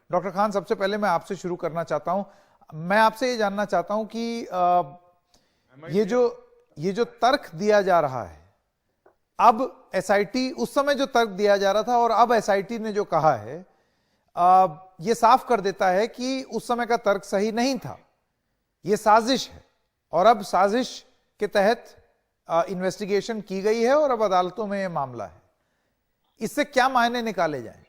Doctor Khan, सबसे पहले मैं आपसे शुरू करना चाहता हूं। मैं आपसे ये जानना चाहता हूं कि ये जो तर्क दिया जा रहा है, अब एसआईटी, उस समय जो तर्क दिया जा रहा था और अब एसआईटी ने जो कहा है, ये साफ कर देता है कि उस समय का तर्क सही नहीं था, ये साजिश है और अब साजिश के तहत इन्वेस्टिगेशन की गई है और अब अदालतों में यह मामला है। इससे क्या मायने निकाले जाएं?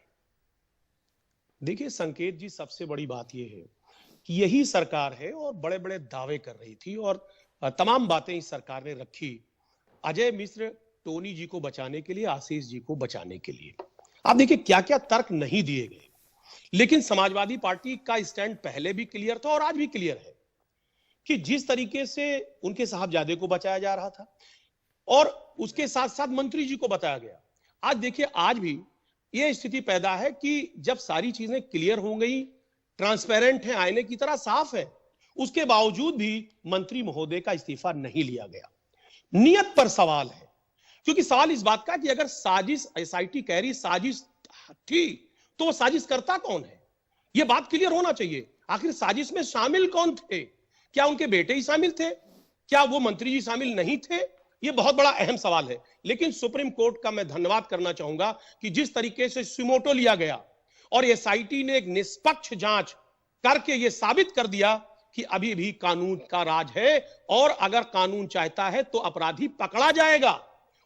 देखिए संकेत जी, सबसे बड़ी बात यह है कि यही सरकार है और बड़े बड़े दावे कर रही थी और तमाम बातें इस सरकार ने रखी अजय मिश्र, टोनी जी को बचाने के लिए, आशीष जी को बचाने के लिए। आप देखिए क्या क्या तर्क नहीं दिए गए, लेकिन समाजवादी पार्टी का स्टैंड पहले भी क्लियर था और आज भी क्लियर है कि जिस तरीके से उनके साहबजादे को बचाया जा रहा था और उसके साथ साथ मंत्री जी को बताया गया, आज देखिए आज भी यह स्थिति पैदा है कि जब सारी चीजें क्लियर हो गई, ट्रांसपेरेंट है, आईने की तरह साफ है, उसके बावजूद भी मंत्री महोदय का इस्तीफा नहीं लिया गया। नियत पर सवाल है, क्योंकि सवाल इस बात का कि अगर साजिश, एसआईटी कह रही साजिश थी, तो वो साजिश करता कौन है, यह बात क्लियर होना चाहिए। आखिर साजिश में शामिल कौन थे? क्या उनके बेटे ही शामिल थे? क्या वो मंत्री जी शामिल नहीं थे? यह बहुत बड़ा अहम सवाल है। लेकिन सुप्रीम कोर्ट का मैं धन्यवाद करना चाहूंगा कि जिस तरीके से सुमोटो लिया गया और एसआईटी ने एक निष्पक्ष जांच करके यह साबित कर दिया कि अभी भी कानून का राज है और अगर कानून चाहता है तो अपराधी पकड़ा जाएगा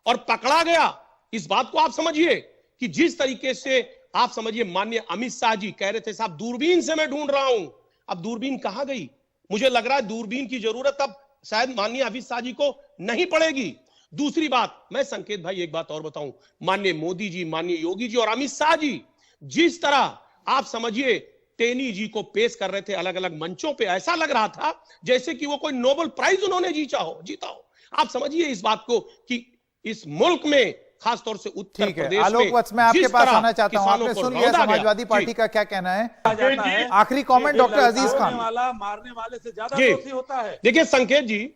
और पकड़ा गया। इस बात को आप समझिए कि जिस तरीके से आप समझिए, माननीय अमित शाह जी कह रहे थे साहब दूरबीन से मैं ढूंढ रहा हूं, अब दूरबीन कहां गई? मुझे लग रहा है दूरबीन की जरूरत अब शायद माननीय अमित शाह जी को नहीं पड़ेगी। दूसरी बात, मैं संकेत भाई एक बात और बताऊं, माननीय मोदी जी, माननीय योगी जी और अमित शाह जी जिस तरह आप समझिए टेनी जी को पेश कर रहे थे अलग अलग मंचों पे, ऐसा लग रहा था जैसे कि वो कोई नोबेल प्राइज उन्होंने जीता हो। आप समझिए इस बात को कि इस मुल्क में, खासतौर से उत्तर प्रदेश में, आलोक वत्स, मैं आपके पास आना चाहता हूं। आपने सुन लिया समाजवादी पार्टी का क्या कहना है? आखिरी कमेंट डॉक्टर अजीज खान। मारने वाले से ज्यादा दोषी होता है। देखिए संकेत जी,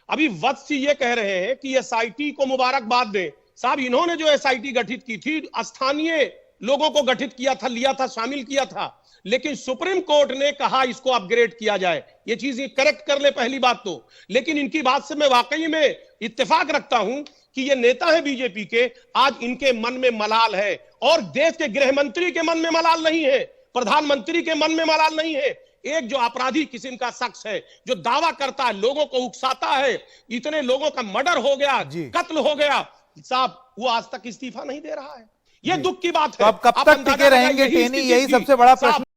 अभी वत्स जी ये कह रहे हैं कि एसआईटी को मुबारकबाद दें। साहब, इन्होंने जो एसआईटी गठित की थी, स्थानीय लोगों को गठित किया था, लिया था, शामिल किया था, लेकिन सुप्रीम कोर्ट ने कहा इसको अपग्रेड किया जाए। ये चीज करेक्ट कर ले पहली बात तो। लेकिन इनकी बात से मैं वाकई में इत्तेफाक रखता हूं कि ये नेता है बीजेपी के, आज इनके मन में मलाल है और देश के गृह मंत्री के मन में मलाल नहीं है, प्रधानमंत्री के मन में मलाल नहीं है। एक जो अपराधी किस्म का शख्स है जो दावा करता है, लोगों को उकसाता है, इतने लोगों का मर्डर हो गया, कत्ल हो गया, साहब वो आज तक इस्तीफा नहीं दे रहा है। यह दुख की बात है। तो अब कब तक टिके रहेंगे टेनी, यही सबसे बड़ा प्रश्न